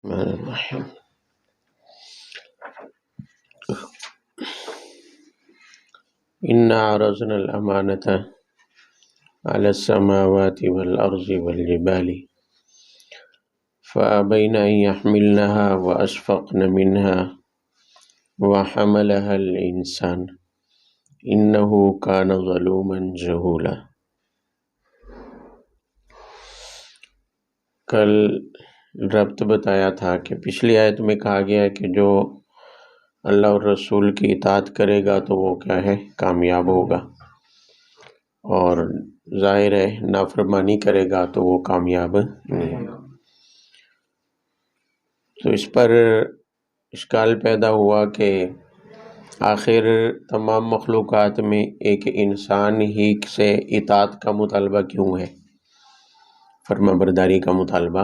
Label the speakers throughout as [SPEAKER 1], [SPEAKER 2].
[SPEAKER 1] الرحمن الرحیم انا عرضنا الامانۃ علی السماوات والارض والجبال فابین ان یحملنها واشفقن منها وحملها الانسان انه کان ظلوما جہولا۔ کل ربط بتایا تھا کہ پچھلی آیت میں کہا گیا ہے کہ جو اللہ اور رسول کی اطاعت کرے گا تو وہ کیا ہے، کامیاب ہوگا، اور ظاہر ہے نافرمانی کرے گا تو وہ کامیاب نہیں ہوگا۔ تو اس پر اشکال پیدا ہوا کہ آخر تمام مخلوقات میں ایک انسان ہی سے اطاعت کا مطالبہ کیوں ہے، فرما برداری کا مطالبہ؟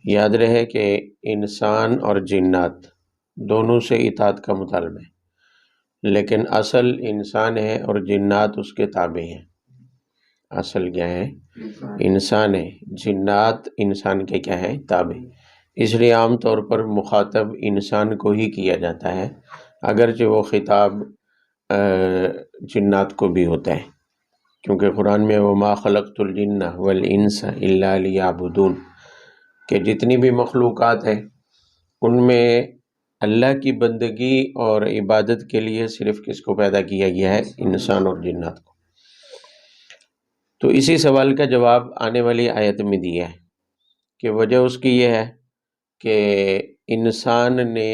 [SPEAKER 1] یاد رہے کہ انسان اور جنات دونوں سے اطاعت کا مطالبہ ہے، لیکن اصل انسان ہے اور جنات اس کے تابع ہیں۔ اصل کیا ہے؟ انسان ہے، جنات انسان کے کیا ہے؟ تابع۔ اس لیے عام طور پر مخاطب انسان کو ہی کیا جاتا ہے، اگرچہ وہ خطاب جنات کو بھی ہوتا ہے، کیونکہ قرآن میں وَمَا خَلَقْتُ الْجِنَّ وَالْإِنسَ إِلَّا لِيَعْبُدُونَ، کہ جتنی بھی مخلوقات ہیں ان میں اللہ کی بندگی اور عبادت کے لیے صرف کس کو پیدا کیا گیا ہے؟ انسان اور جنات کو۔ تو اسی سوال کا جواب آنے والی آیت میں دیا ہے کہ وجہ اس کی یہ ہے کہ انسان نے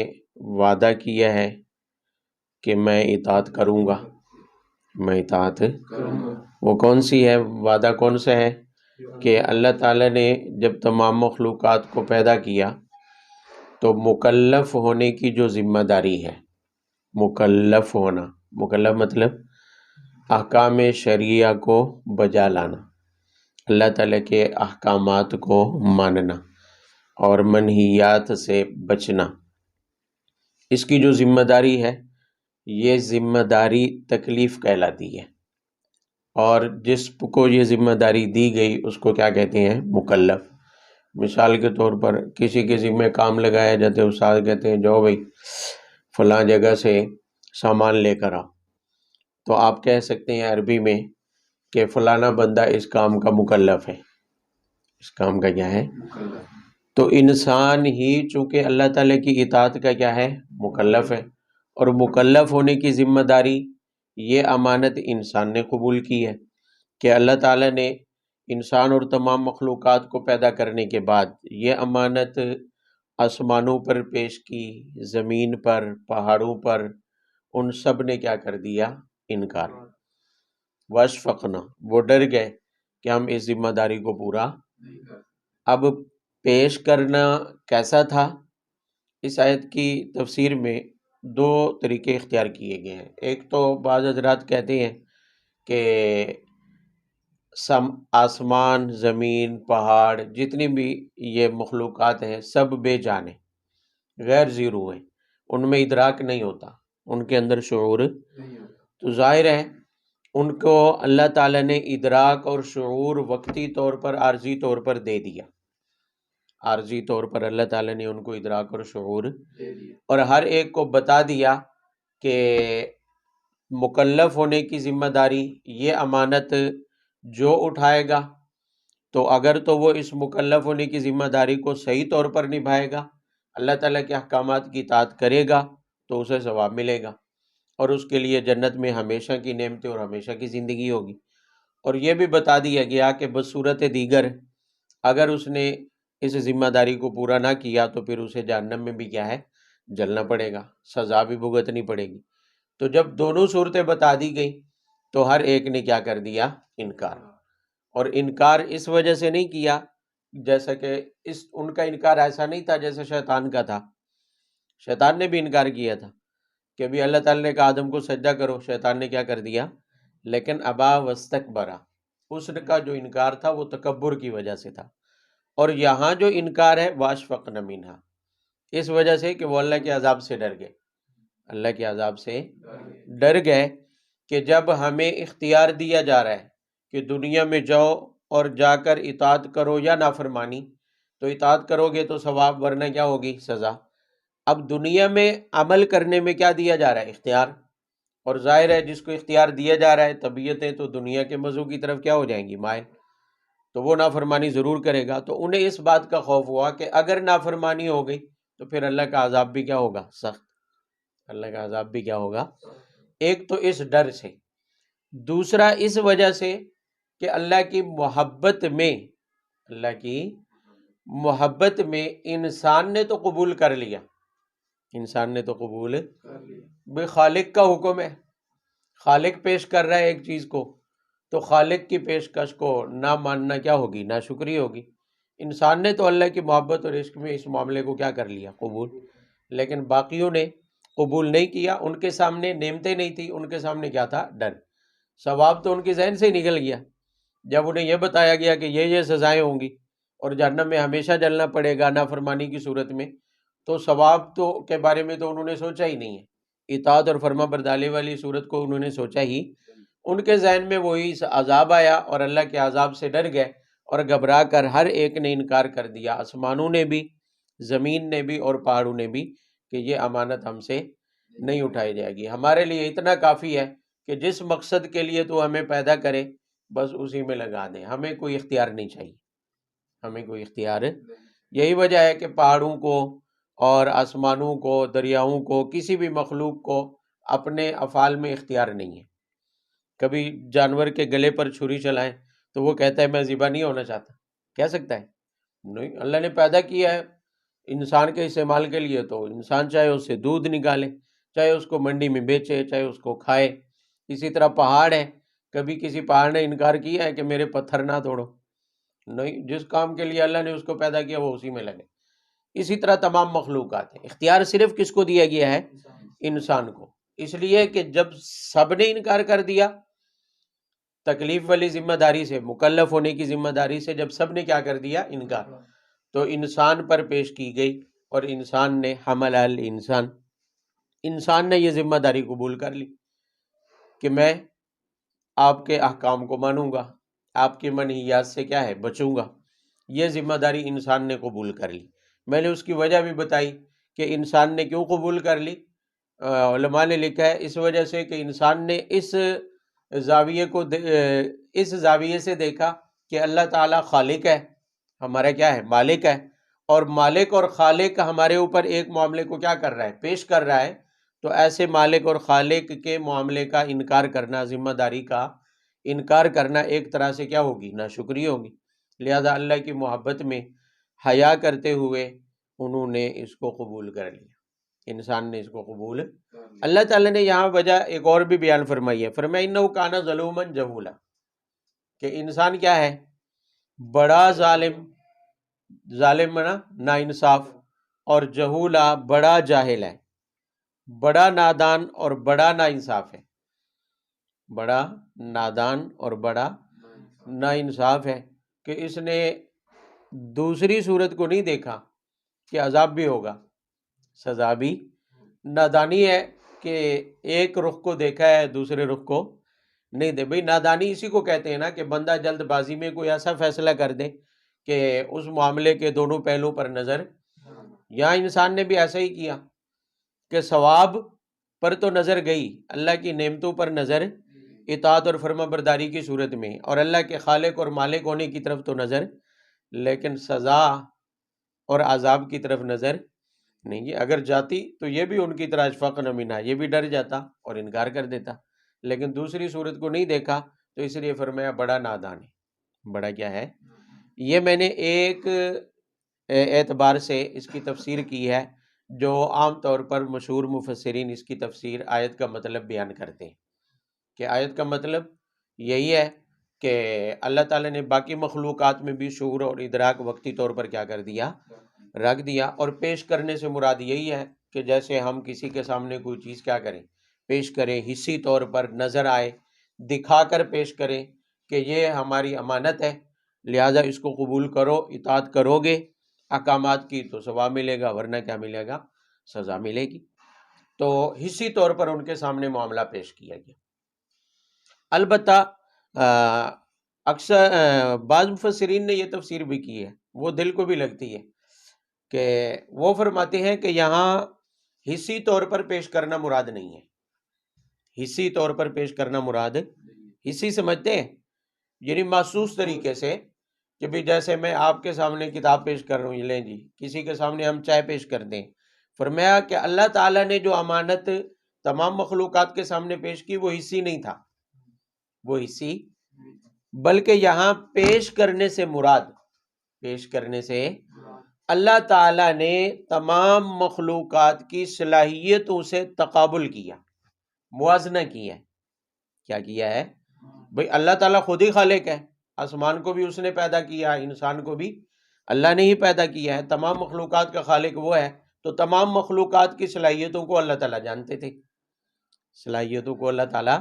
[SPEAKER 1] وعدہ کیا ہے کہ میں اطاعت کروں گا، میں اطاعت کروں گا۔ وہ کون سی ہے؟ وعدہ کون سا ہے؟ کہ اللہ تعالیٰ نے جب تمام مخلوقات کو پیدا کیا تو مکلف ہونے کی جو ذمہ داری ہے، مکلف ہونا، مکلف مطلب احکام شرعیہ کو بجا لانا، اللہ تعالیٰ کے احکامات کو ماننا اور منہیات سے بچنا، اس کی جو ذمہ داری ہے یہ ذمہ داری تکلیف کہلاتی ہے، اور جس کو یہ ذمہ داری دی گئی اس کو کیا کہتے ہیں؟ مکلف۔ مثال کے طور پر کسی کے ذمہ کام لگایا جاتے، استاد کہتے ہیں جاؤ بھائی فلاں جگہ سے سامان لے کر آؤ، تو آپ کہہ سکتے ہیں عربی میں کہ فلانا بندہ اس کام کا مکلف ہے، اس کام کا کیا ہے؟ مکلف۔ تو انسان ہی چونکہ اللہ تعالیٰ کی اطاعت کا کیا ہے؟ مکلف ہے، اور مکلف ہونے کی ذمہ داری یہ امانت انسان نے قبول کی ہے کہ اللہ تعالیٰ نے انسان اور تمام مخلوقات کو پیدا کرنے کے بعد یہ امانت آسمانوں پر پیش کی، زمین پر، پہاڑوں پر، ان سب نے کیا کر دیا؟ انکار۔ واشفقنا، وہ ڈر گئے کہ ہم اس ذمہ داری کو پورا نہیں کر۔ اب پیش کرنا کیسا تھا؟ اس آیت کی تفسیر میں دو طریقے اختیار کیے گئے ہیں۔ ایک تو بعض حضرات کہتے ہیں کہ آسمان، زمین، پہاڑ، جتنی بھی یہ مخلوقات ہیں سب بے جان ہیں، غیر ذی روح ہیں، ان میں ادراک نہیں ہوتا، ان کے اندر شعور نہیں ہوتا، تو ظاہر ہے ان کو اللہ تعالیٰ نے ادراک اور شعور وقتی طور پر، عارضی طور پر دے دیا، عارضی طور پر اللہ تعالیٰ نے ان کو ادراک اور شعور دے دیا، اور ہر ایک کو بتا دیا کہ مکلف ہونے کی ذمہ داری یہ امانت جو اٹھائے گا تو اگر تو وہ اس مکلف ہونے کی ذمہ داری کو صحیح طور پر نبھائے گا، اللہ تعالیٰ کے احکامات کی اطاعت کرے گا تو اسے ثواب ملے گا، اور اس کے لیے جنت میں ہمیشہ کی نعمتیں اور ہمیشہ کی زندگی ہوگی۔ اور یہ بھی بتا دیا گیا کہ بصورت دیگر اگر اس نے اس ذمہ داری کو پورا نہ کیا تو پھر اسے جہنم میں بھی کیا ہے؟ جلنا پڑے گا، سزا بھی بھگتنی پڑے گی۔ تو جب دونوں صورتیں بتا دی گئی تو ہر ایک نے کیا کر دیا؟ انکار۔ اور انکار اس وجہ سے نہیں کیا، جیسا کہ ان کا انکار ایسا نہیں تھا جیسے شیطان کا تھا۔ شیطان نے بھی انکار کیا تھا کہ بھی اللہ تعالیٰ نے کہا آدم کو سجدہ کرو، شیطان نے کیا کر دیا؟ لیکن ابا واستکبرا، اس کا جو انکار تھا وہ تکبر کی وجہ سے تھا۔ اور یہاں جو انکار ہے واشفقن منہا، اس وجہ سے کہ وہ اللہ کے عذاب سے ڈر گئے، اللہ کے عذاب سے ڈر گئے کہ جب ہمیں اختیار دیا جا رہا ہے کہ دنیا میں جاؤ اور جا کر اطاعت کرو یا نافرمانی، تو اطاعت کرو گے تو ثواب، ورنہ کیا ہوگی؟ سزا۔ اب دنیا میں عمل کرنے میں کیا دیا جا رہا ہے؟ اختیار، اور ظاہر ہے جس کو اختیار دیا جا رہا ہے طبیعتیں تو دنیا کے مزوں کی طرف کیا ہو جائیں گی؟ مائل، تو وہ نافرمانی ضرور کرے گا۔ تو انہیں اس بات کا خوف ہوا کہ اگر نافرمانی ہو گئی تو پھر اللہ کا عذاب بھی کیا ہوگا؟ سخت۔ اللہ کا عذاب بھی کیا ہوگا؟ ایک تو اس ڈر سے، دوسرا اس وجہ سے کہ اللہ کی محبت میں، اللہ کی محبت میں انسان نے تو قبول کر لیا، انسان نے تو قبول بھئی خالق کا حکم ہے، خالق پیش کر رہا ہے ایک چیز کو، تو خالق کی پیشکش کو نہ ماننا کیا ہوگی؟ ناشکری ہوگی۔ انسان نے تو اللہ کی محبت اور عشق میں اس معاملے کو کیا کر لیا؟ قبول۔ لیکن باقیوں نے قبول نہیں کیا، ان کے سامنے نعمتیں نہیں تھی، ان کے سامنے کیا تھا؟ ڈر۔ ثواب تو ان کے ذہن سے ہی نکل گیا جب انہیں یہ بتایا گیا کہ یہ سزائیں ہوں گی اور جہنم میں ہمیشہ جلنا پڑے گا نافرمانی کی صورت میں، تو ثواب تو کے بارے میں تو انہوں نے سوچا ہی نہیں ہے، اطاعت اور فرما برداری والی صورت کو انہوں نے سوچا ہی، ان کے ذہن میں وہی عذاب آیا اور اللہ کے عذاب سے ڈر گئے اور گھبرا کر ہر ایک نے انکار کر دیا، آسمانوں نے بھی، زمین نے بھی اور پہاڑوں نے بھی، کہ یہ امانت ہم سے نہیں اٹھائی جائے گی، ہمارے لیے اتنا کافی ہے کہ جس مقصد کے لیے تو ہمیں پیدا کرے بس اسی میں لگا دیں، ہمیں کوئی اختیار نہیں چاہیے، ہمیں کوئی اختیار۔ یہی وجہ ہے کہ پہاڑوں کو اور آسمانوں کو، دریاؤں کو، کسی بھی مخلوق کو اپنے افعال میں اختیار نہیں ہے۔ کبھی جانور کے گلے پر چھری چلائیں تو وہ کہتا ہے میں ذبح نہیں ہونا چاہتا، کہہ سکتا ہے؟ نہیں، اللہ نے پیدا کیا ہے انسان کے استعمال کے لیے، تو انسان چاہے اس سے دودھ نکالے، چاہے اس کو منڈی میں بیچے، چاہے اس کو کھائے۔ اسی طرح پہاڑ ہے، کبھی کسی پہاڑ نے انکار کیا ہے کہ میرے پتھر نہ توڑو؟ نہیں، جس کام کے لیے اللہ نے اس کو پیدا کیا وہ اسی میں لگے۔ اسی طرح تمام مخلوقات ہیں، اختیار صرف کس کو دیا گیا ہے؟ انسان کو، اس لیے کہ جب سب نے انکار کر دیا تکلیف والی ذمہ داری سے، مکلف ہونے کی ذمہ داری سے، جب سب نے کیا کر دیا؟ انکار، تو انسان پر پیش کی گئی اور انسان نے حمل الانسان، انسان نے یہ ذمہ داری قبول کر لی کہ میں آپ کے احکام کو مانوں گا، آپ کے منہیات سے کیا ہے؟ بچوں گا۔ یہ ذمہ داری انسان نے قبول کر لی۔ میں نے اس کی وجہ بھی بتائی کہ انسان نے کیوں قبول کر لی۔ علماء نے لکھا ہے اس وجہ سے کہ انسان نے اس زاویے سے دیکھا کہ اللہ تعالیٰ خالق ہے، ہمارا کیا ہے؟ مالک ہے، اور مالک اور خالق ہمارے اوپر ایک معاملے کو کیا کر رہا ہے؟ پیش کر رہا ہے، تو ایسے مالک اور خالق کے معاملے کا انکار کرنا، ذمہ داری کا انکار کرنا ایک طرح سے کیا ہوگی؟ ناشکری ہوگی۔ لہذا اللہ کی محبت میں حیا کرتے ہوئے انہوں نے اس کو قبول کر لیا، انسان نے اس کو قبول۔ اللہ تعالیٰ نے یہاں وجہ ایک اور بھی بیان فرمائی ہے، فرمایا انہ کان ظلوما جہولا، کہ انسان کیا ہے؟ بڑا ظالم، ظالم نا ناانصاف، اور جہولا بڑا جاہل ہے، بڑا نادان اور بڑا ناانصاف ہے، بڑا نادان اور بڑا ناانصاف ہے، کہ اس نے دوسری صورت کو نہیں دیکھا کہ عذاب بھی ہوگا، سزا بھی۔ نادانی ہے کہ ایک رخ کو دیکھا ہے دوسرے رخ کو نہیں دے۔ بھئی نادانی اسی کو کہتے ہیں نا کہ بندہ جلد بازی میں کوئی ایسا فیصلہ کر دے کہ اس معاملے کے دونوں پہلو پر نظر۔ یہاں انسان نے بھی ایسا ہی کیا کہ ثواب پر تو نظر گئی، اللہ کی نعمتوں پر نظر اطاعت اور فرما برداری کی صورت میں، اور اللہ کے خالق اور مالک ہونے کی طرف تو نظر، لیکن سزا اور عذاب کی طرف نظر نہیں۔ یہ اگر جاتی تو یہ بھی ان کی طرح اشفقن منہا، یہ بھی ڈر جاتا اور انکار کر دیتا، لیکن دوسری صورت کو نہیں دیکھا، تو اس لیے فرمایا بڑا نادان ہے۔ بڑا کیا ہے؟ یہ میں نے ایک اعتبار سے اس کی تفسیر کی ہے، جو عام طور پر مشہور مفسرین اس کی تفسیر آیت کا مطلب بیان کرتے ہیں، کہ آیت کا مطلب یہی ہے کہ اللہ تعالیٰ نے باقی مخلوقات میں بھی شعور اور ادراک وقتی طور پر کیا کر دیا؟ رکھ دیا، اور پیش کرنے سے مراد یہی ہے کہ جیسے ہم کسی کے سامنے کوئی چیز کیا کریں؟ پیش کریں، حصی طور پر نظر آئے، دکھا کر پیش کریں کہ یہ ہماری امانت ہے، لہٰذا اس کو قبول کرو، اطاعت کرو گے احکامات کی تو ثواب ملے گا، ورنہ کیا ملے گا؟ سزا ملے گی۔ تو حصی طور پر ان کے سامنے معاملہ پیش کیا گیا۔ البتہ اکثر بعض مفسرین نے یہ تفسیر بھی کی ہے وہ دل کو بھی لگتی ہے، کہ وہ فرماتے ہیں کہ یہاں حصی طور پر پیش کرنا مراد نہیں ہے۔ حصی طور پر پیش کرنا مراد، حصی سمجھتے ہیں یعنی محسوس طریقے سے، کہ بھی جیسے میں آپ کے سامنے کتاب پیش کر رہا ہوں، یہ لیں جی، کسی کے سامنے ہم چائے پیش کر دیں۔ فرمایا کہ اللہ تعالیٰ نے جو امانت تمام مخلوقات کے سامنے پیش کی وہ حصی نہیں تھا، وہ حصی، بلکہ یہاں پیش کرنے سے مراد، پیش کرنے سے اللہ تعالیٰ نے تمام مخلوقات کی صلاحیتوں سے تقابل کیا، موازنہ کیا ہے۔ کیا کیا ہے بھئی؟ اللہ تعالیٰ خود ہی خالق ہے، آسمان کو بھی اس نے پیدا کیا، انسان کو بھی اللہ نے ہی پیدا کیا ہے، تمام مخلوقات کا خالق وہ ہے، تو تمام مخلوقات کی صلاحیتوں کو اللہ تعالیٰ جانتے تھے، صلاحیتوں کو اللہ تعالیٰ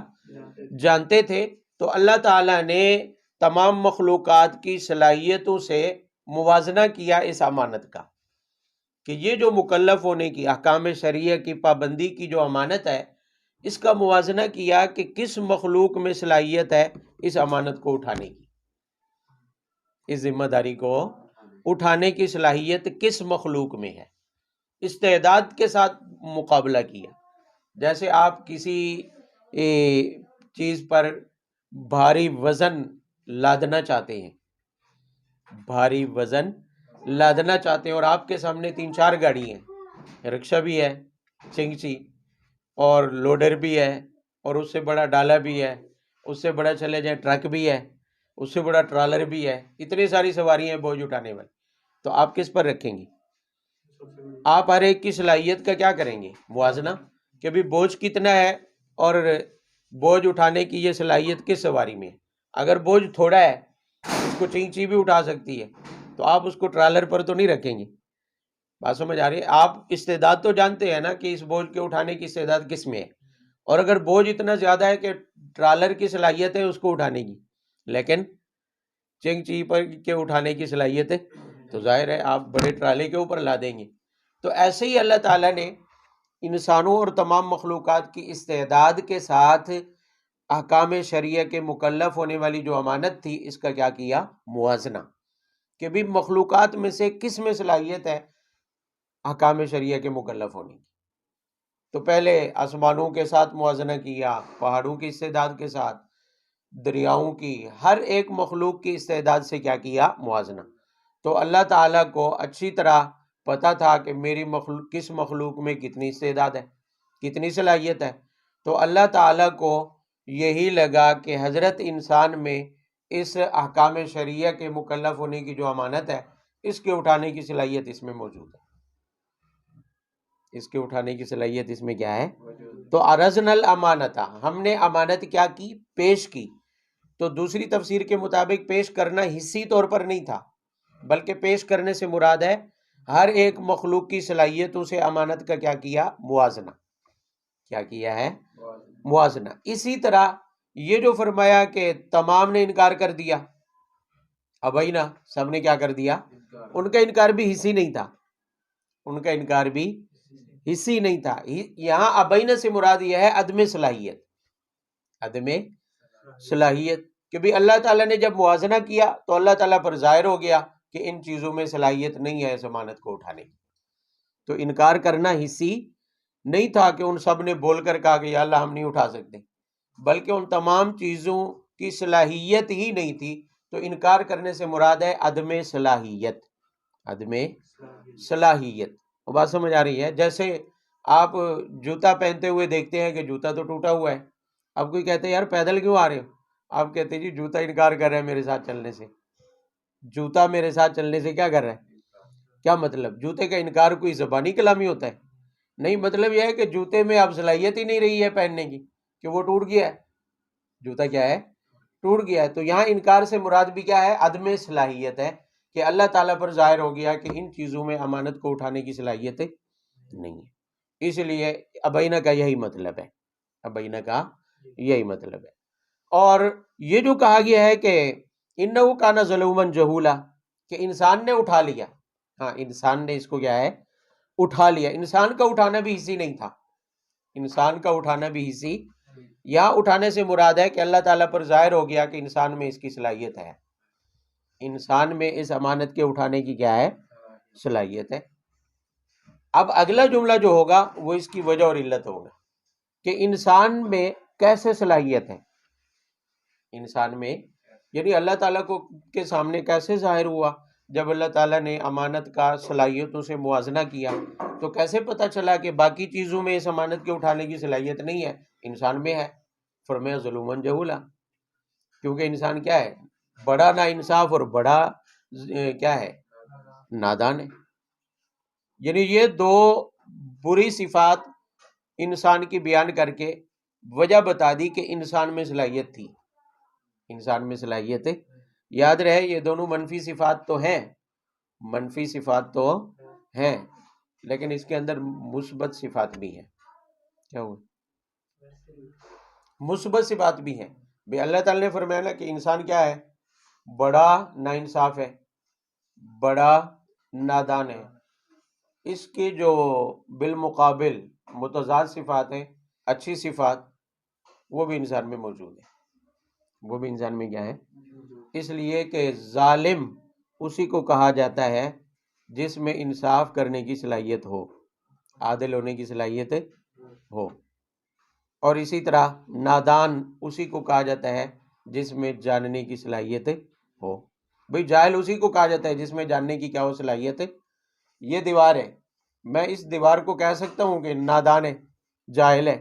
[SPEAKER 1] جانتے تھے، تو اللہ تعالیٰ نے تمام مخلوقات کی صلاحیتوں سے موازنہ کیا اس امانت کا، کہ یہ جو مکلف ہونے کی، احکام شرعیہ کی پابندی کی جو امانت ہے، اس کا موازنہ کیا کہ کس مخلوق میں صلاحیت ہے اس امانت کو اٹھانے کی، اس ذمہ داری کو اٹھانے کی صلاحیت کس مخلوق میں ہے، استعداد کے ساتھ مقابلہ کیا۔ جیسے آپ کسی چیز پر بھاری وزن لادنا چاہتے ہیں، بھاری وزن لادنا چاہتے ہیں، اور آپ کے سامنے 3-4 گاڑی ہیں، رکشہ بھی ہے، چنگچی، اور لوڈر بھی ہے، اور اس سے بڑا ڈالا بھی ہے، اس سے بڑا چلے جائیں ٹرک بھی ہے، اس سے بڑا ٹرالر بھی ہے، اتنی ساری سواریاں ہیں بوجھ اٹھانے والی، تو آپ کس پر رکھیں گے؟ آپ ہر ایک کی صلاحیت کا کیا کریں گے؟ موازنہ، کہ بھی بوجھ کتنا ہے اور بوجھ اٹھانے کی یہ صلاحیت کس سواری میں ہے۔ اگر بوجھ تھوڑا ہے، اس کو چینچی بھی اٹھا سکتی ہے، تو آپ اس کو ٹرالر پر تو نہیں رکھیں گے۔ بات سمجھ آ رہی ہے؟ آپ استعداد تو جانتے ہیں نا کہ اس بوجھ کے اٹھانے کی استعداد کس میں ہے، اور اگر بوجھ اتنا زیادہ ہے کہ ٹرالر کی صلاحیت ہے اس کو اٹھانے کی، لیکن چینچی پر کے اٹھانے کی صلاحیت ہے، تو ظاہر ہے آپ بڑے ٹرالے کے اوپر لا دیں گے۔ تو ایسے ہی اللہ تعالیٰ نے انسانوں اور تمام مخلوقات کی استعداد کے ساتھ احکام شرعیہ کے مکلف ہونے والی جو امانت تھی، اس کا کیا کیا؟ موازنہ، کہ بھی مخلوقات میں سے کس میں صلاحیت ہے احکام شرعیہ کے مکلف ہونے کی۔ تو پہلے آسمانوں کے ساتھ موازنہ کیا، پہاڑوں کی استعداد کے ساتھ، دریاؤں کی، ہر ایک مخلوق کی استعداد سے کیا کیا؟ موازنہ۔ تو اللہ تعالیٰ کو اچھی طرح پتا تھا کہ میری مخلوق کس مخلوق میں کتنی استعداد ہے، کتنی صلاحیت ہے، تو اللہ تعالیٰ کو یہی لگا کہ حضرت انسان میں اس احکام شرعیہ کے مکلف ہونے کی جو امانت ہے، اس کے اٹھانے کی صلاحیت اس میں موجود ہے، اس کے اٹھانے کی صلاحیت اس میں کیا ہے؟ تو عرضنا الامانت، ہم نے امانت کیا کی؟ پیش کی۔ تو دوسری تفسیر کے مطابق پیش کرنا حصی طور پر نہیں تھا، بلکہ پیش کرنے سے مراد ہے ہر ایک مخلوق کی صلاحیتوں سے امانت کا کیا کیا؟ موازنہ۔ کیا کیا ہے؟ موازنہ۔ اسی طرح یہ جو فرمایا کہ تمام نے انکار کر دیا، ابینا، سب نے کیا کر دیا؟ ان کا انکار بھی حصی نہیں تھا، ان کا انکار بھی حصی نہیں تھا۔ یہاں ابینا سے مراد یہ ہے عدم صلاحیت، عدم صلاحیت، کہ بھی اللہ تعالیٰ نے جب موازنہ کیا تو اللہ تعالیٰ پر ظاہر ہو گیا کہ ان چیزوں میں صلاحیت نہیں ہے اس امانت کو اٹھانے کی۔ تو انکار کرنا حصی نہیں تھا کہ ان سب نے بول کر کہا کہ یا اللہ ہم نہیں اٹھا سکتے، بلکہ ان تمام چیزوں کی صلاحیت ہی نہیں تھی، تو انکار کرنے سے مراد ہے عدم صلاحیت، عدم صلاحیت۔ وہ بات سمجھ آ رہی ہے؟ جیسے آپ جوتا پہنتے ہوئے دیکھتے ہیں کہ جوتا تو ٹوٹا ہوا ہے، اب کوئی کہتے ہیں یار پیدل کیوں آ رہے ہو؟ آپ کہتے ہیں جی جوتا انکار کر رہا ہے میرے ساتھ چلنے سے، جوتا میرے ساتھ چلنے سے کیا کر رہا ہے؟ کیا مطلب؟ جوتے کا انکار کوئی زبانی کلامی ہوتا ہے؟ نہیں، مطلب یہ ہے کہ جوتے میں اب صلاحیت ہی نہیں رہی ہے پہننے کی، کہ وہ ٹوٹ گیا ہے، جوتا کیا ہے؟ ٹوٹ گیا ہے۔ تو یہاں انکار سے مراد بھی کیا ہے؟ عدم صلاحیت ہے، کہ اللہ تعالیٰ پر ظاہر ہو گیا کہ ان چیزوں میں امانت کو اٹھانے کی صلاحیت نہیں ہے، اس لیے ابینا کا یہی مطلب ہے، ابینا کا یہی مطلب ہے۔ اور یہ جو کہا گیا ہے کہ انہ کان ظلوما جہولا، کہ انسان نے اٹھا لیا، ہاں انسان نے اس کو کیا ہے؟ اٹھا لیا۔ انسان کا اٹھانا بھی حصی نہیں تھا، انسان کا اٹھانا بھی حصی، یہاں اٹھانے سے مراد ہے کہ اللہ تعالیٰ پر ظاہر ہو گیا کہ انسان میں اس کی صلاحیت ہے۔ انسان میں اس امانت کے اٹھانے کی کیا ہے؟ صلاحیت ہے۔ اب اگلا جملہ جو ہوگا وہ اس کی وجہ اور علت ہوگا کہ انسان میں کیسے صلاحیت ہے، انسان میں یعنی اللہ تعالیٰ کو کے سامنے کیسے ظاہر ہوا؟ جب اللہ تعالیٰ نے امانت کا صلاحیتوں سے موازنہ کیا تو کیسے پتہ چلا کہ باقی چیزوں میں اس امانت کے اٹھانے کی صلاحیت نہیں ہے، انسان میں ہے؟ فرمایا ظلوماً جہولا، کیونکہ انسان کیا ہے؟ بڑا نا انصاف اور بڑا کیا ہے؟ نادان ہے۔ یعنی یہ دو بری صفات انسان کی بیان کر کے وجہ بتا دی کہ انسان میں صلاحیت تھی، انسان میں صلاحیت ہے۔ یاد رہے یہ دونوں منفی صفات تو ہیں، منفی صفات تو ہیں، لیکن اس کے اندر مثبت صفات بھی ہیں۔ کیا ہوا؟ مثبت صفات بھی ہیں۔ بھی اللہ تعالیٰ نے فرمایا نا کہ انسان کیا ہے؟ بڑا ناانصاف ہے، بڑا نادان ہے۔ اس کے جو بالمقابل متضاد صفات ہیں، اچھی صفات، وہ بھی انسان میں موجود ہے، وہ بھی انسان میں کیا ہے؟ اس لیے کہ ظالم اسی کو کہا جاتا ہے جس میں انصاف کرنے کی صلاحیت ہو، عادل ہونے کی صلاحیت ہو، اور اسی طرح نادان اسی کو کہا جاتا ہے جس میں جاننے کی صلاحیت ہو۔ بھئی جاہل اسی کو کہا جاتا ہے جس میں جاننے کی کیا ہو؟ صلاحیت ہے۔ یہ دیوار ہے، میں اس دیوار کو کہہ سکتا ہوں کہ نادان ہے، جاہل ہے،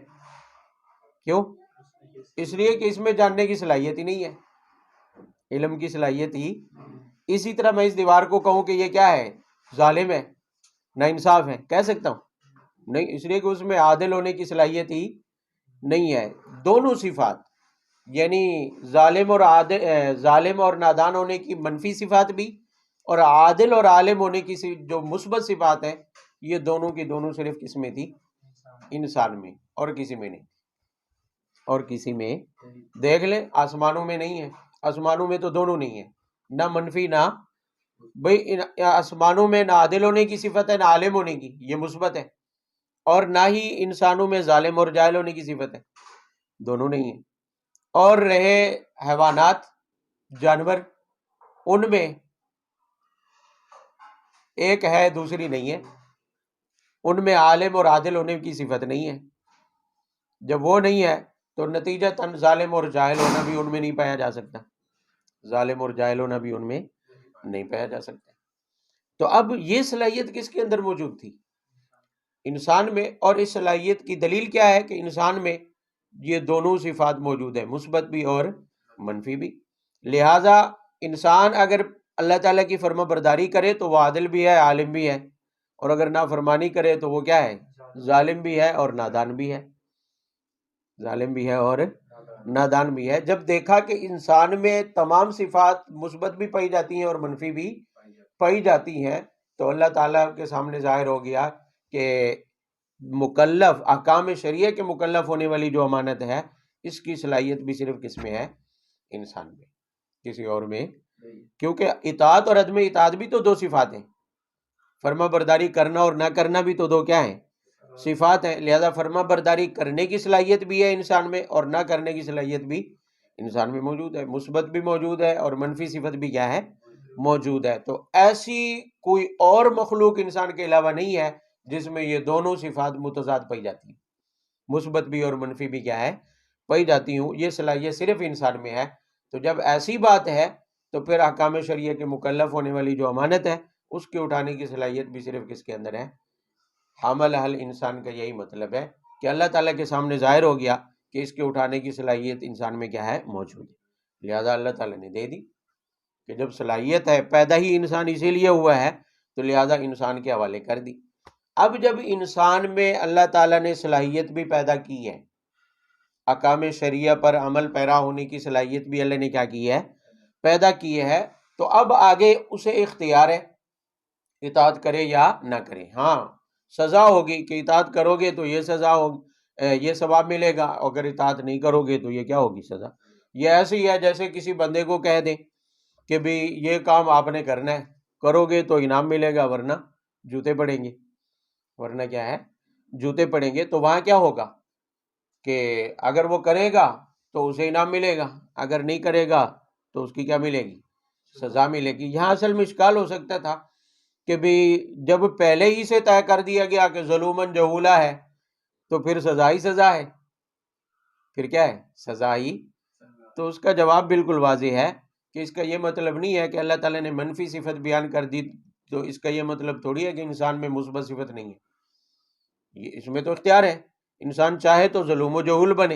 [SPEAKER 1] کیوں؟ اس لیے کہ اس میں جاننے کی صلاحیت ہی نہیں ہے، علم کی صلاحیت ہی۔ اسی طرح میں اس دیوار کو کہوں کہ یہ کیا ہے؟ ظالم ہے، ناانصاف ہے، کہہ سکتا ہوں؟ نہیں، اس لیے کہ اس میں عادل ہونے کی صلاحیت ہی نہیں ہے۔ دونوں صفات یعنی ظالم اور نادان ہونے کی منفی صفات بھی، اور عادل اور عالم ہونے کی جو مثبت صفات ہیں، یہ دونوں کی دونوں صرف کس میں تھی؟ انسان میں، اور کسی میں نہیں، اور کسی میں۔ دیکھ لیں آسمانوں میں نہیں ہے، آسمانوں میں تو دونوں نہیں ہے، نہ منفی نہ، بھئی آسمانوں میں نہ عادل ہونے کی صفت ہے نہ عالم ہونے کی، یہ مثبت ہے، اور نہ ہی انسانوں میں ظالم اور جاہل ہونے کی صفت ہے، دونوں نہیں ہیں۔ اور رہے حیوانات، جانور، ان میں ایک ہے دوسری نہیں ہے، ان میں عالم اور عادل ہونے کی صفت نہیں ہے۔ جب وہ نہیں ہے تو نتیجتاً ظالم اور جاہل ہونا بھی ان میں نہیں پایا جا سکتا، ظالم اور جاہل ہونا بھی ان میں نہیں پایا جا سکتا۔ تو اب یہ صلاحیت کس کے اندر موجود تھی؟ انسان میں، اور اس صلاحیت کی دلیل کیا ہے کہ انسان میں یہ دونوں صفات موجود ہیں، مثبت بھی اور منفی بھی۔ لہٰذا انسان اگر اللہ تعالیٰ کی فرما برداری کرے تو وہ عادل بھی ہے، عالم بھی ہے، اور اگر نافرمانی کرے تو وہ کیا ہے؟ ظالم بھی ہے اور نادان بھی ہے، ظالم بھی ہے اور نادان بھی ہے۔ جب دیکھا کہ انسان میں تمام صفات مثبت بھی پائی جاتی ہیں اور منفی بھی پائی جاتی ہیں، تو اللہ تعالیٰ کے سامنے ظاہر ہو گیا کہ مکلف، احکام شریعہ کے مکلف ہونے والی جو امانت ہے، اس کی صلاحیت بھی صرف کس میں ہے؟ انسان میں، کسی اور میں۔ کیونکہ اطاعت اور عدم اطاعت بھی تو دو صفات ہیں، فرما برداری کرنا اور نہ کرنا بھی تو دو کیا ہیں؟ صفات ہیں۔ لہذا فرما برداری کرنے کی صلاحیت بھی ہے انسان میں، اور نہ کرنے کی صلاحیت بھی انسان میں موجود ہے، مثبت بھی موجود ہے اور منفی صفت بھی کیا ہے؟ موجود ہے۔ تو ایسی کوئی اور مخلوق انسان کے علاوہ نہیں ہے جس میں یہ دونوں صفات متضاد پائی جاتی ہیں، مثبت بھی اور منفی بھی کیا ہے؟ پائی جاتی ہوں۔ یہ صلاحیت صرف انسان میں ہے۔ تو جب ایسی بات ہے تو پھر احکام شریعہ کے مکلف ہونے والی جو امانت ہے، اس کے اٹھانے کی صلاحیت بھی صرف کس کے اندر ہے؟ حامل حل انسان کا یہی مطلب ہے کہ اللہ تعالیٰ کے سامنے ظاہر ہو گیا کہ اس کے اٹھانے کی صلاحیت انسان میں کیا ہے؟ موجود ہے۔ لہذا اللہ تعالیٰ نے دے دی کہ جب صلاحیت ہے، پیدا ہی انسان اسی لیے ہوا ہے، تو لہذا انسان کے حوالے کر دی۔ اب جب انسان میں اللہ تعالیٰ نے صلاحیت بھی پیدا کی ہے، احکام شریعہ پر عمل پیرا ہونے کی صلاحیت بھی اللہ نے کیا کی ہے؟ پیدا کی ہے، تو اب آگے اسے اختیار ہے اطاعت کرے یا نہ کرے۔ ہاں سزا ہوگی کہ اطاعت کرو گے تو یہ سزا ہوگی، یہ ثواب ملے گا، اگر اطاعت نہیں کرو گے تو یہ کیا ہوگی؟ سزا۔ یہ ایسے ہی ہے جیسے کسی بندے کو کہہ دیں کہ بھی یہ کام آپ نے کرنا ہے، کرو گے تو انعام ملے گا ورنہ جوتے پڑیں گے، ورنہ کیا ہے؟ جوتے پڑیں گے۔ تو وہاں کیا ہوگا کہ اگر وہ کرے گا تو اسے انعام ملے گا، اگر نہیں کرے گا تو اس کی کیا ملے گی؟ سزا ملے گی۔ یہاں اصل میں اشکال ہو سکتا تھا کہ بھی جب پہلے ہی سے طے کر دیا گیا کہ ظلومن جہولا ہے تو پھر سزا ہی سزا ہے، پھر کیا ہے؟ سزا ہی۔ تو اس کا جواب بالکل واضح ہے کہ اس کا یہ مطلب نہیں ہے کہ اللہ تعالیٰ نے منفی صفت بیان کر دی تو اس کا یہ مطلب تھوڑی ہے کہ انسان میں مثبت صفت نہیں ہے۔ یہ اس میں تو اختیار ہے، انسان چاہے تو ظلوم و جہول بنے،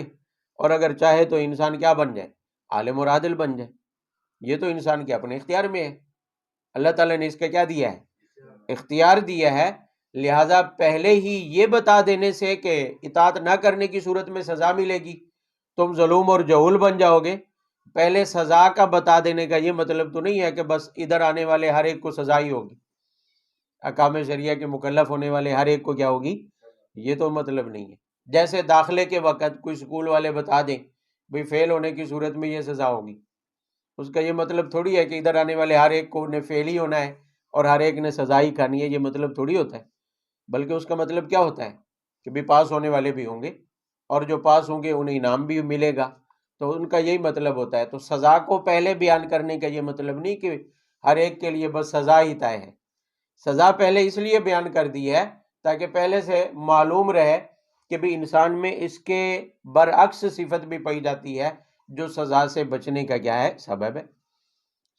[SPEAKER 1] اور اگر چاہے تو انسان کیا بن جائے؟ عالم اور عادل بن جائے۔ یہ تو انسان کے اپنے اختیار میں ہے، اللہ تعالیٰ نے اس کا کیا دیا ہے؟ اختیار دیا ہے۔ لہٰذا پہلے ہی یہ بتا دینے سے کہ اطاعت نہ کرنے کی صورت میں سزا ملے گی، تم ظلوم اور جہول بن جاؤ گے، پہلے سزا کا بتا دینے کا یہ مطلب تو نہیں ہے کہ بس ادھر آنے والے ہر ایک کو سزا ہی ہوگی، احکام شریعہ کے مکلف ہونے والے ہر ایک کو کیا ہوگی؟ یہ تو مطلب نہیں ہے۔ جیسے داخلے کے وقت کوئی اسکول والے بتا دیں بھئی فیل ہونے کی صورت میں یہ سزا ہوگی، اس کا یہ مطلب تھوڑی ہے کہ ادھر آنے والے ہر ایک کو نے فیل ہی ہونا ہے اور ہر ایک نے سزا ہی کھانی ہے، یہ مطلب تھوڑی ہوتا ہے۔ بلکہ اس کا مطلب کیا ہوتا ہے کہ بھی پاس ہونے والے بھی ہوں گے اور جو پاس ہوں گے انہیں انعام بھی ملے گا، تو ان کا یہی مطلب ہوتا ہے۔ تو سزا کو پہلے بیان کرنے کا یہ مطلب نہیں کہ ہر ایک کے لیے بس سزا ہی طے ہے۔ سزا پہلے اس لیے بیان کر دی ہے تاکہ پہلے سے معلوم رہے کہ بھی انسان میں اس کے برعکس صفت بھی پائی جاتی ہے جو سزا سے بچنے کا کیا ہے؟ سبب ہے،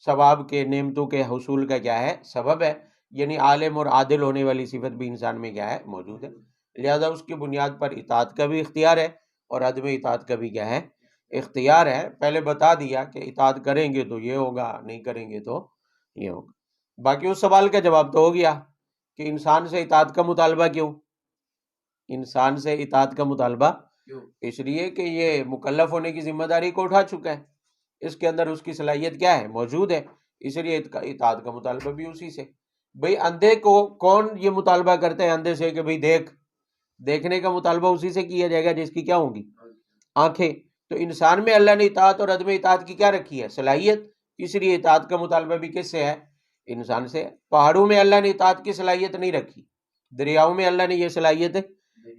[SPEAKER 1] ثواب کے نعمتوں کے حصول کا کیا ہے؟ سبب ہے۔ یعنی عالم اور عادل ہونے والی صفت بھی انسان میں کیا ہے؟ موجود ہے۔ لہذا اس کی بنیاد پر اطاعت کا بھی اختیار ہے اور عدم اطاعت کا بھی کیا ہے؟ اختیار ہے۔ پہلے بتا دیا کہ اطاعت کریں گے تو یہ ہوگا، نہیں کریں گے تو یہ ہوگا۔ باقی اس سوال کا جواب تو ہو گیا کہ انسان سے اطاعت کا مطالبہ کیوں؟ انسان سے اطاعت کا مطالبہ اس لیے کہ یہ مکلف ہونے کی ذمہ داری کو اٹھا چکا ہے، اس کے اندر اس کی صلاحیت کیا ہے؟ موجود ہے، اس لیے اطاعت کا مطالبہ بھی اسی سے۔ بھئی اندھے کو کون یہ مطالبہ کرتے ہیں اندھے سے کہ بھئی دیکھنے کا مطالبہ اسی سے کیا جائے گا جس کی کیا ہوں گی؟ آنکھیں۔ تو انسان میں اللہ نے اطاعت اور عدم اطاعت کی کیا رکھی ہے؟ صلاحیت، اس لیے اطاعت کا مطالبہ بھی کس سے ہے؟ انسان سے۔ پہاڑوں میں اللہ نے اطاعت کی صلاحیت نہیں رکھی، دریاؤں میں اللہ نے یہ صلاحیت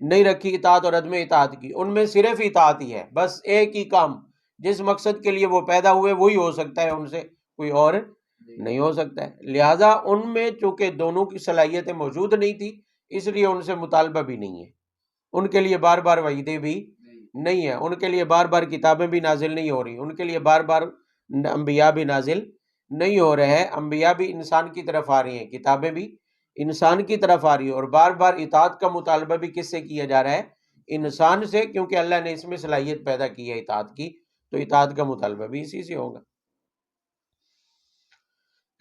[SPEAKER 1] نہیں رکھی اطاعت اور عدم اطاعت کی، ان میں صرف اطاعت ہی ہے، بس ایک ہی کام جس مقصد کے لیے وہ پیدا ہوئے وہی ہو سکتا ہے، ان سے کوئی اور نہیں ہو سکتا ہے۔ لہٰذا ان میں چونکہ دونوں کی صلاحیتیں موجود نہیں تھی اس لیے ان سے مطالبہ بھی نہیں ہے، ان کے لیے بار بار وعیدیں بھی نہیں ہیں، ان کے لیے بار بار کتابیں بھی نازل نہیں ہو رہی، ان کے لیے بار بار انبیاء بھی نازل نہیں ہو رہے ہیں، انبیاء بھی انسان کی طرف آ رہی ہیں، کتابیں بھی انسان کی طرف آ رہی ہے، اور بار بار اطاعت کا مطالبہ بھی کس سے کیا جا رہا ہے؟ انسان سے، کیونکہ اللہ نے اس میں صلاحیت پیدا کی ہے اطاعت کی، تو اطاعت کا مطالبہ بھی اسی سے ہوگا۔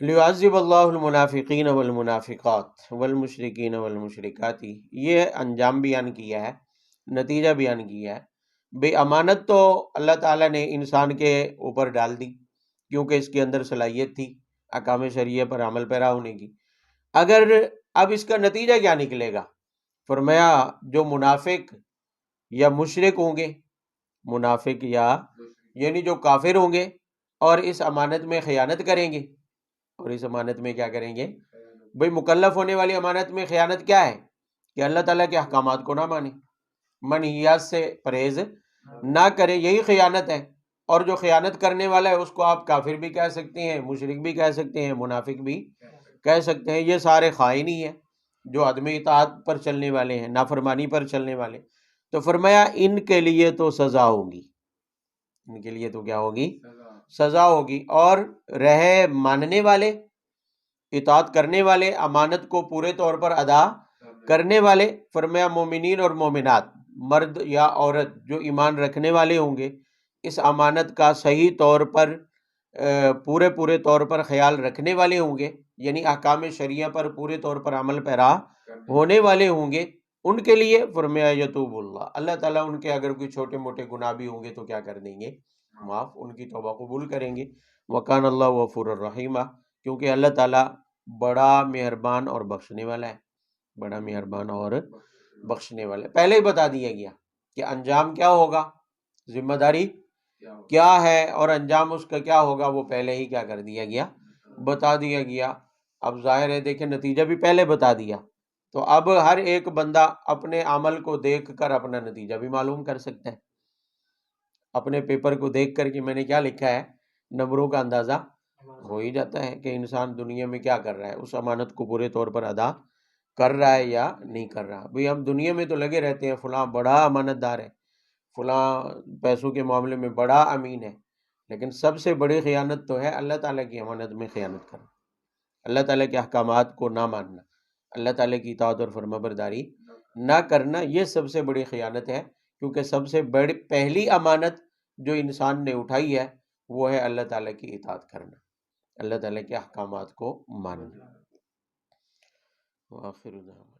[SPEAKER 1] لِيُعَذِّبَ اللَّهُ الْمُنَافِقِينَ وَالْمُنَافِقَاتِ وَالْمُشْرِكِينَ وَالْمُشْرِكَاتِ، یہ انجام بیان کیا ہے، نتیجہ بیان کیا ہے۔ بے امانت تو اللہ تعالیٰ نے انسان کے اوپر ڈال دی کیونکہ اس کے اندر صلاحیت تھی احکام شریعہ پر عمل پیرا ہونے کی۔ اگر اب اس کا نتیجہ کیا نکلے گا؟ فرمایا جو منافق یا مشرک ہوں گے، منافق یا یعنی جو کافر ہوں گے اور اس امانت میں خیانت کریں گے، اور اس امانت میں کیا کریں گے؟ بھئی مکلف ہونے والی امانت میں خیانت کیا ہے؟ کہ اللہ تعالیٰ کے احکامات کو نہ مانے، منہیات سے پرہیز نہ کرے، یہی خیانت ہے۔ اور جو خیانت کرنے والا ہے اس کو آپ کافر بھی کہہ سکتے ہیں، مشرک بھی کہہ سکتے ہیں، منافق بھی کہہ سکتے ہیں، یہ سارے خائن ہی ہیں جو عدم اطاعت پر چلنے والے ہیں، نافرمانی پر چلنے والے۔ تو فرمایا ان کے لیے تو سزا ہوگی، ان کے لیے تو کیا ہوگی؟ سزا ہوگی۔ اور رہے ماننے والے، اطاعت کرنے والے، امانت کو پورے طور پر ادا کرنے والے، فرمایا مومنین اور مومنات، مرد یا عورت جو ایمان رکھنے والے ہوں گے، اس امانت کا صحیح طور پر پورے طور پر خیال رکھنے والے ہوں گے، یعنی احکام شریعہ پر پورے طور پر عمل پیرا ہونے والے ہوں گے، ان کے لیے فرمایا یتوب اللہ، اللہ تعالیٰ ان کے اگر کوئی چھوٹے موٹے گناہ بھی ہوں گے تو کیا کر دیں گے؟ معاف، ان کی توبہ قبول کریں گے۔ وکان اللہ غفور الرحیم، کیونکہ اللہ تعالیٰ بڑا مہربان اور بخشنے والا ہے، بڑا مہربان اور بخشنے والا ہے۔ پہلے ہی بتا دیا گیا کہ انجام کیا ہوگا، ذمہ داری کیا ہے، اور انجام اس کا کیا ہوگا، وہ پہلے ہی کیا کر دیا گیا؟ بتا دیا گیا۔ اب ظاہر ہے دیکھیں نتیجہ بھی پہلے بتا دیا، تو اب ہر ایک بندہ اپنے عمل کو دیکھ کر اپنا نتیجہ بھی معلوم کر سکتا ہے، اپنے پیپر کو دیکھ کر کہ میں نے کیا لکھا ہے، نمبروں کا اندازہ ہو ہی جاتا ہے کہ انسان دنیا میں کیا کر رہا ہے، اس امانت کو پورے طور پر ادا کر رہا ہے یا نہیں کر رہا۔ بھئی ہم دنیا میں تو لگے رہتے ہیں، فلاں بڑا امانت دار ہے، فلاں پیسوں کے معاملے میں بڑا امین ہے، لیکن سب سے بڑی خیانت تو ہے اللہ تعالیٰ کی امانت میں خیانت کرنا، اللہ تعالیٰ کے احکامات کو نہ ماننا، اللہ تعالیٰ کی اطاعت اور فرما برداری نہ کرنا، یہ سب سے بڑی خیانت ہے، کیونکہ سب سے بڑی پہلی امانت جو انسان نے اٹھائی ہے وہ ہے اللہ تعالیٰ کی اطاعت کرنا، اللہ تعالیٰ کے احکامات کو ماننا۔ وآخر دعوانا